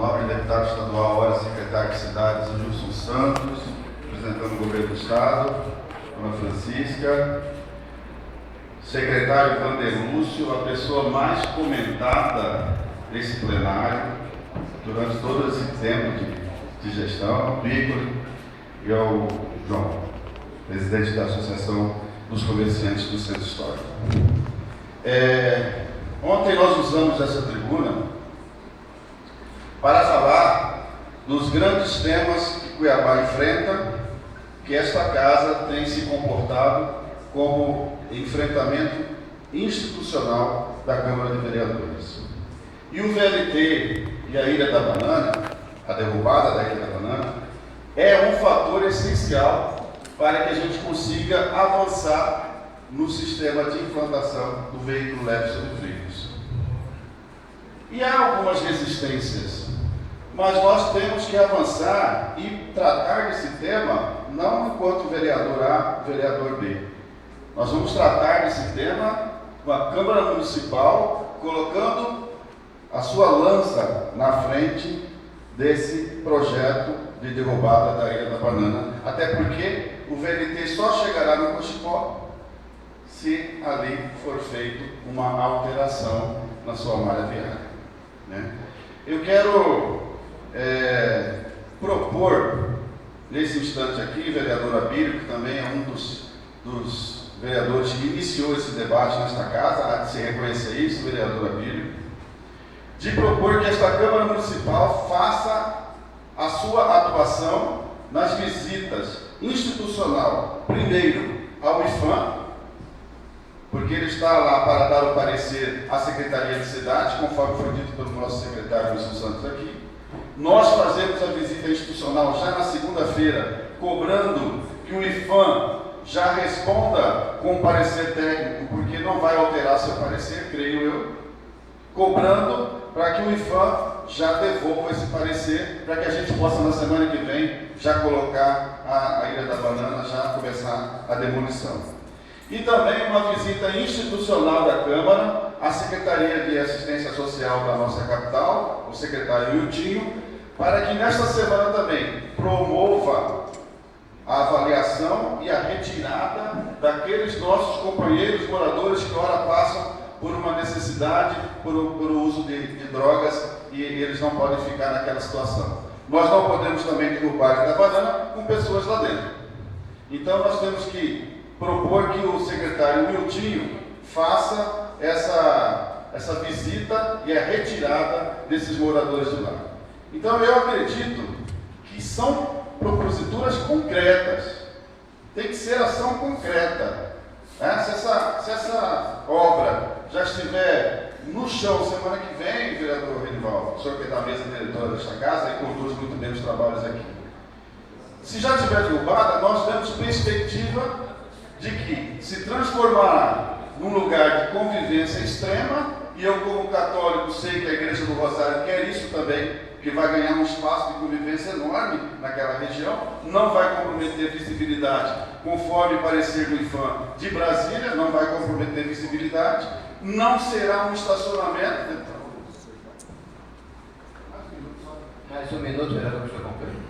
nobre deputado estadual, hora secretário de Cidades, Gilson Santos, representando o governo do Estado, Dona Francisca, secretário Vander Lúcio, a pessoa mais comentada desse plenário durante todo esse tempo de gestão, ao Piccoli e ao João, presidente da Associação dos Comerciantes do Centro Histórico. Ontem nós usamos essa tribuna para falar dos grandes temas que Cuiabá enfrenta, que esta casa tem se comportado como enfrentamento institucional da Câmara de Vereadores. E o VLT e a Ilha da Banana, a derrubada da Ilha da Banana, é um fator essencial para que a gente consiga avançar no sistema de implantação do veículo leve sobre trilhos. E há algumas resistências, mas nós temos que avançar e tratar desse tema não enquanto vereador A, vereador B. Nós vamos tratar desse tema com a Câmara Municipal colocando a sua lança na frente desse projeto de derrubada da Ilha da Banana, até porque o VLT só chegará no Cochipó se ali for feita uma alteração na sua malha viária, né? Eu quero propor, nesse instante aqui, vereador Abílio, que também é um dos vereadores que iniciou esse debate nesta casa, há de se reconhecer isso, vereador Abílio, de propor que esta Câmara Municipal faça a sua atuação nas visitas institucional, primeiro ao IFAM, porque ele está lá para dar o parecer à Secretaria de Cidade, conforme foi dito pelo nosso secretário Wilson Santos aqui. Nós fazemos a visita institucional já na segunda-feira, cobrando que o IFAM já responda com o parecer técnico, porque não vai alterar seu parecer, creio eu, cobrando para que o IFAM já devolva esse parecer, para que a gente possa, na semana que vem, já colocar a Ilha da Banana, já começar a demolição. E também uma visita institucional da Câmara à Secretaria de Assistência Social da nossa capital, o secretário Wiltinho, para que nesta semana também promova a avaliação e a retirada daqueles nossos companheiros moradores que ora passam por uma necessidade, por uso de drogas, e eles não podem ficar naquela situação. Nós não podemos também derrubar a Ilha da Banana com pessoas lá dentro. Então nós temos que propor que o secretário Wiltinho faça essa visita e a retirada desses moradores de lá. Então eu acredito que são proposituras concretas, tem que ser ação concreta, né? Se essa obra já estiver no chão semana que vem, vereador Renivaldo, o senhor que é da mesa diretora desta casa e conduz muito bem os trabalhos aqui, se já estiver derrubada, nós temos perspectiva de que se transformará num lugar de convivência extrema, e eu como católico sei que a Igreja do Rosário quer isso também, que vai ganhar um espaço de convivência enorme naquela região, não vai comprometer visibilidade, conforme parecer do IFAM de Brasília, não vai comprometer visibilidade, não será um estacionamento. Mais um minuto, vereador, para o senhor concluir.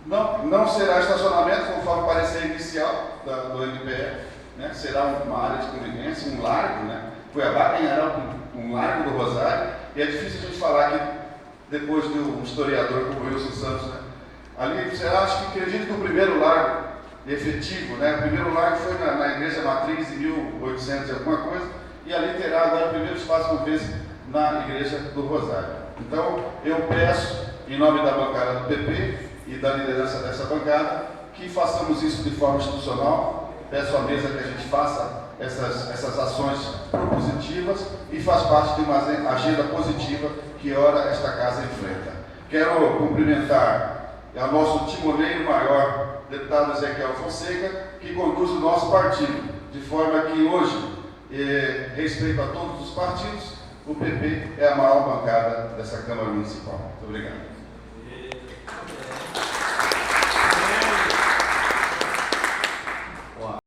Não será estacionamento, conforme o parecer inicial do MPF, né? Será uma área de convivência, um largo, né? Cuiabá ganhará um largo do Rosário, e é difícil a gente falar que, depois de um historiador como o Wilson Santos, né? Ali, será, acho que acredito que o primeiro largo efetivo, né? O primeiro largo foi na Igreja Matriz em 1800 e alguma coisa, e ali terá agora o primeiro espaço de convivência na Igreja do Rosário. Então, eu peço, em nome da bancada do PP, e da liderança dessa bancada, que façamos isso de forma institucional. Peço à mesa que a gente faça essas ações propositivas e faz parte de uma agenda positiva que ora esta casa enfrenta. Quero cumprimentar o nosso timoneiro maior, deputado Ezequiel Fonseca, que conduz o nosso partido, de forma que hoje, respeito a todos os partidos, o PP é a maior bancada dessa Câmara Municipal. Muito obrigado.